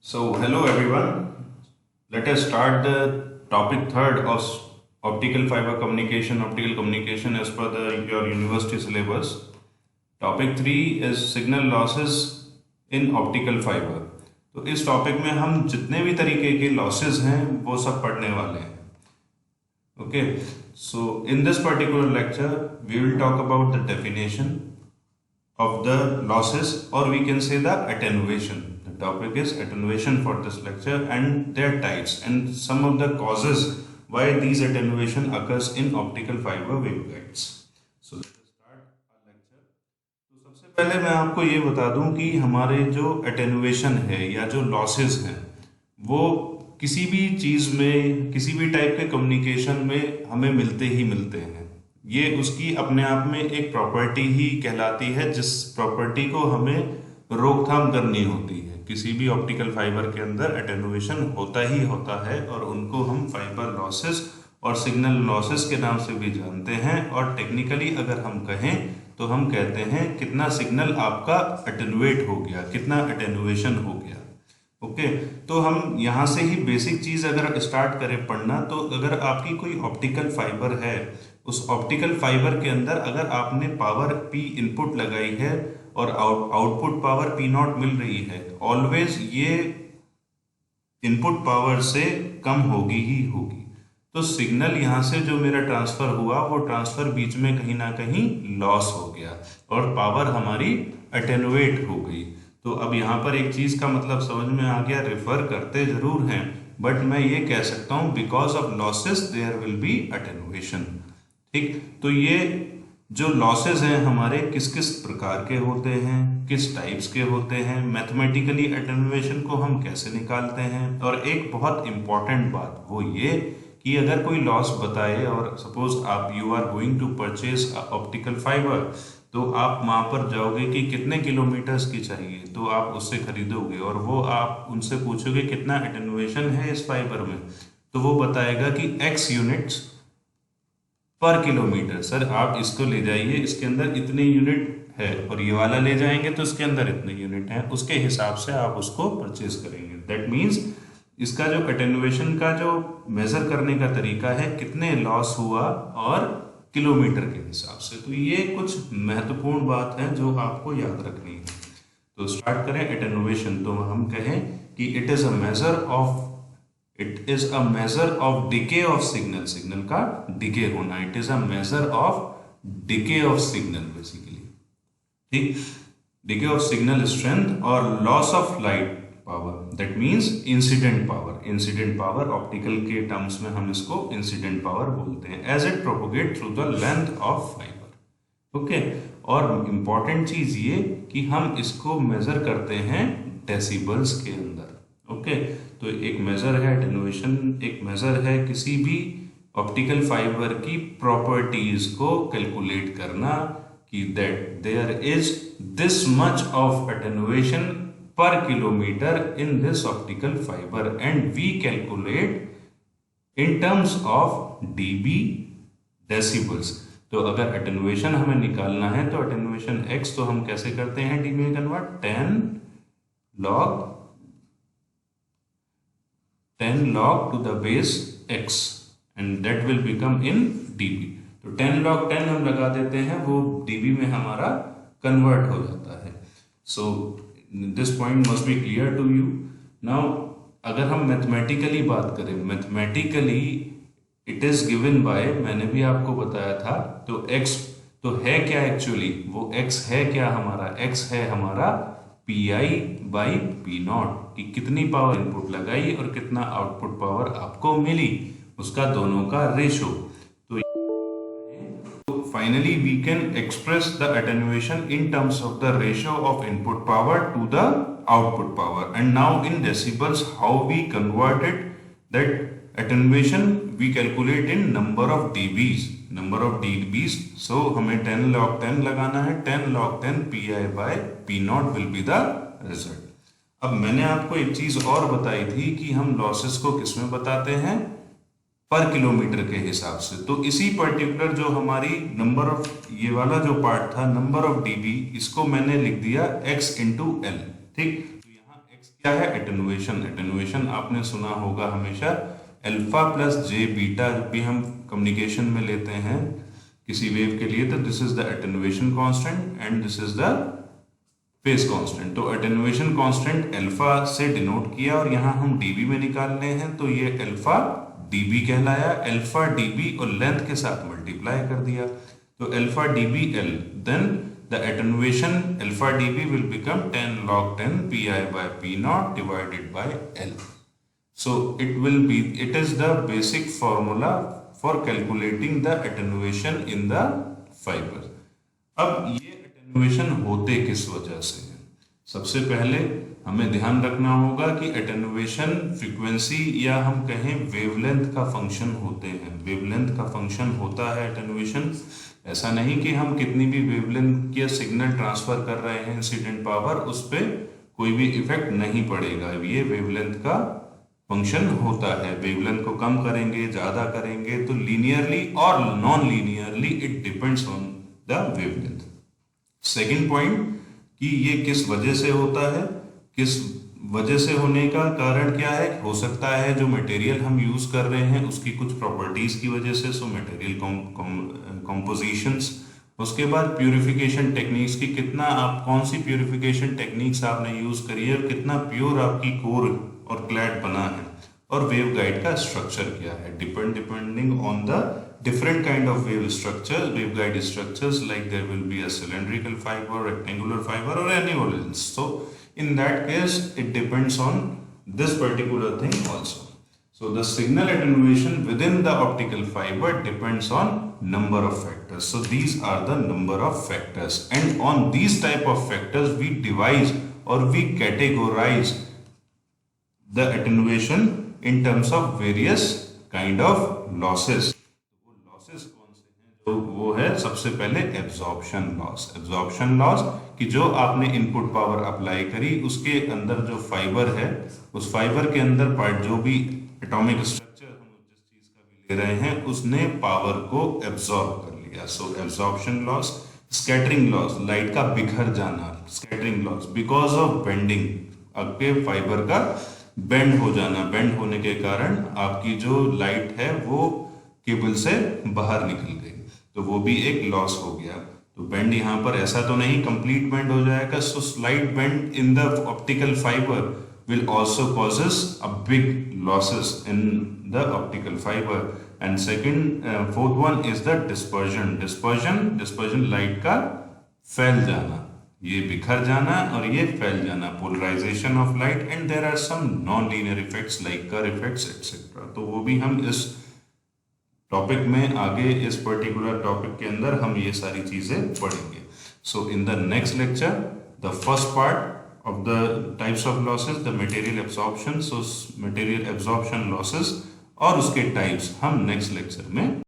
So, hello everyone. Let us start the topic third of optical fiber communication, optical communication as per your university syllabus. Topic three is signal losses in optical fiber. तो इस topic में हम जितने भी तरीके के losses हैं वो सब पढ़ने वाले हैं. Okay, so in this particular lecture we will talk about the definition of the losses, or we can say the attenuation. The topic is attenuation for this lecture and their types and some of the causes why these attenuation occurs in optical fiber waveguides. So let us start our lecture. तो सबसे पहले मैं आपको ये बता दूं कि हमारे जो attenuation है या जो losses हैं वो किसी भी चीज़ में किसी भी टाइप के कम्युनिकेशन में हमें मिलते ही मिलते हैं. ये उसकी अपने आप में एक प्रॉपर्टी ही कहलाती है जिस प्रॉपर्टी को हमें रोकथाम करनी होती है. किसी भी ऑप्टिकल फाइबर के अंदर एटेनुएशन होता ही होता है और उनको हम फाइबर लॉसेस और सिग्नल लॉसेस के नाम से भी जानते हैं. और टेक्निकली अगर हम कहें तो हम कहते हैं कितना सिग्नल आपका एटेनुएट हो गया, कितना एटेनुएशन हो गया. ओके, तो हम यहाँ से ही बेसिक चीज़ अगर स्टार्ट करें पढ़ना, तो अगर आपकी कोई ऑप्टिकल फाइबर है, उस ऑप्टिकल फाइबर के अंदर अगर आपने पावर P इनपुट लगाई है और आउटपुट पावर P नॉट मिल रही है, ऑलवेज ये इनपुट पावर से कम होगी ही होगी. तो सिग्नल यहाँ से जो मेरा ट्रांसफर हुआ वो ट्रांसफर बीच में कहीं ना कहीं लॉस हो गया और पावर हमारी अटेनुएट हो गई. तो अब यहाँ पर एक चीज़ का मतलब समझ में आ गया, रेफर करते जरूर हैं बट मैं ये कह सकता हूँ because of losses there will be attenuation. ठीक, तो ये जो लॉसेस हैं हमारे किस किस प्रकार के होते हैं, किस टाइप्स के होते हैं, मैथमेटिकली अटेनुएशन को हम कैसे निकालते हैं. और एक बहुत इंपॉर्टेंट बात वो ये कि अगर कोई लॉस बताए और सपोज आप you are going to purchase optical fibre, तो आप वहाँ पर जाओगे कि कितने किलोमीटर्स की चाहिए, तो आप उससे खरीदोगे और वो आप उनसे पूछोगे कितना अटेनुएशन है इस फाइबर में, तो वो बताएगा कि x यूनिट्स पर किलोमीटर. सर आप इसको ले जाइए, इसके अंदर इतने यूनिट है, और ये वाला ले जाएंगे तो इसके अंदर इतने यूनिट हैं, उसके हिसाब से आप उसको परचेज करेंगे. दैट मीन्स इसका जो अटेनुएशन का जो मेजर करने का तरीका है कितने लॉस हुआ और किलोमीटर के हिसाब से. तो ये कुछ महत्वपूर्ण बात है जो आपको याद रखनी है. तो स्टार्ट करें एटेनुएशन. तो हम कहें कि it is a measure of decay of signal. Signal का डिके होना, it is a measure of decay of signal basically. ठीक, डिके ऑफ सिग्नल स्ट्रेंथ और loss of light power, that means incident power. Incident power optical के terms में हम इसको incident power बोलते हैं, as it propagate through the length of fibre. Okay, और important चीज ये कि हम इसको मेजर करते हैं डेसिबल्स के अंदर. ओके, तो एक मेजर है एटेनुएशन, एक मेजर है किसी भी ऑप्टिकल फाइबर की प्रॉपर्टीज को कैलकुलेट करना कि that there is this much of attenuation per kilometer in this optical fiber and we calculate in terms of dB decibels. तो अगर अटेनुएशन हमें निकालना है तो अटेनुएशन x तो हम कैसे करते हैं dB में convert, 10 log to the base x and that will become in dB. तो 10 log 10 हम लगा देते हैं, वो dB में हमारा कन्वर्ट हो जाता है. So this point must be clear to you. Now अगर हम मैथमेटिकली बात करें, mathematically it is given by, मैंने भी आपको बताया था, तो x तो है क्या एक्चुअली, वो x है क्या हमारा, x है हमारा PI बाई P नॉट, कि कितनी पावर इनपुट लगाई और कितना आउटपुट पावर आपको मिली, उसका दोनों का ratio. Finally, we can express the attenuation in terms of the ratio of input power to the output power. And now in decibels, how we converted that attenuation, we calculate in number of dBs. Number of dBs. So हमें 10 log 10 लगाना है, 10 log 10 PI by P naught will be the result. अब मैंने आपको एक चीज और बताई थी कि हम लॉसेस को किसमें बताते हैं, पर किलोमीटर के हिसाब से. तो इसी पर्टिकुलर जो हमारी नंबर ऑफ, ये वाला जो पार्ट था नंबर ऑफ dB, इसको मैंने लिख दिया x इंटू एल. ठीक, तो यहाँ x क्या है एटेनुएशन। एटेनुएशन आपने सुना होगा हमेशा अल्फा प्लस जे बीटा जब भी हम कम्युनिकेशन में लेते हैं किसी वेव के लिए, तो this is the attenuation constant and this is the phase constant. तो एटेनुएशन कांस्टेंट अल्फा से डिनोट किया और यहाँ हम डीबी में निकालने हैं, तो ये अल्फा डीबी कहलाया। अल्फा डीबी और लेंथ के साथ मल्टीप्लाई कर दिया, तो alpha DB L, then the attenuation alpha DB will become 10 log 10 pi by p naught divided by L. So it is the basic formula for calculating the attenuation in the fiber. अब ये attenuation होते किस वजह से है? सबसे पहले हमें ध्यान रखना होगा कि एटेनुएशन फ्रीक्वेंसी या हम कहें वेवलेंथ का फंक्शन होते हैं। वेवलेंथ का फंक्शन होता है एटेनुएशन। ऐसा नहीं कि हम कितनी भी वेवलेंथ के सिग्नल ट्रांसफर कर रहे हैं इंसिडेंट पावर, उस पर कोई भी इफेक्ट नहीं पड़ेगा। ये वेवलेंथ का फंक्शन होता है। वेवलेंथ को कम करेंगे, ज्यादा करेंगे, तो लीनियरली और non linearly it depends on the wavelength. Second point कि ये किस वजह से होता है, किस वजह से होने का कारण क्या है। हो सकता है जो मटेरियल हम यूज कर रहे हैं उसकी कुछ प्रॉपर्टीज की वजह से, सो मटेरियल कॉम्पोजिशंस। उसके बाद प्यूरिफिकेशन टेक्निक्स की कितना आप कौन सी प्यूरिफिकेशन टेक्निक्स आपने यूज करी है और कितना प्योर आपकी कोर और क्लैड बना है, और वेव गाइड का स्ट्रक्चर क्या है। Depending on the different kind of wave structures, wave guide structures, like there will be a cylindrical fiber, rectangular fiber, or any else. So in that case it depends on this particular thing also. So the signal attenuation within the optical fiber depends on number of factors. So these are the number of factors, and on these type of factors we devise or we categorize the attenuation in terms of various kind of losses. तो वो है सबसे पहले absorption loss. Absorption loss कि जो आपने input power apply करी उसके अंदर जो फाइबर है, उस फाइबर के अंदर पार्ट जो भी एटॉमिक स्ट्रक्चर हम जिस चीज का भी ले रहे हैं उसने पावर को एब्जॉर्ब कर लिया। So absorption loss. Scattering loss, light का बिखर जाना। Scattering loss because of bending, आपके फाइबर का बेंड हो जाना। बेंड होने के कारण आपकी जो लाइट है वो केबल से बाहर निकल गई, तो वो भी एक लॉस हो गया। तो बेंड यहाँ पर ऐसा तो नहीं कंप्लीट बेंड हो जाएगा, so slight bend in the optical fibre will also causes a big losses in the optical fibre. And second fourth one is the dispersion. Dispersion light का फैल जाना, ये बिखर जाना और ये फैल जाना, polarisation of light, and there are some non linear effects like Kerr effects etcetera. तो वो भी हम इस टॉपिक में आगे इस पर्टिकुलर टॉपिक के अंदर हम ये सारी चीजें पढ़ेंगे। So in the next lecture the first part of the types of losses, the material absorption, so material absorption losses और उसके टाइप्स हम नेक्स्ट लेक्चर में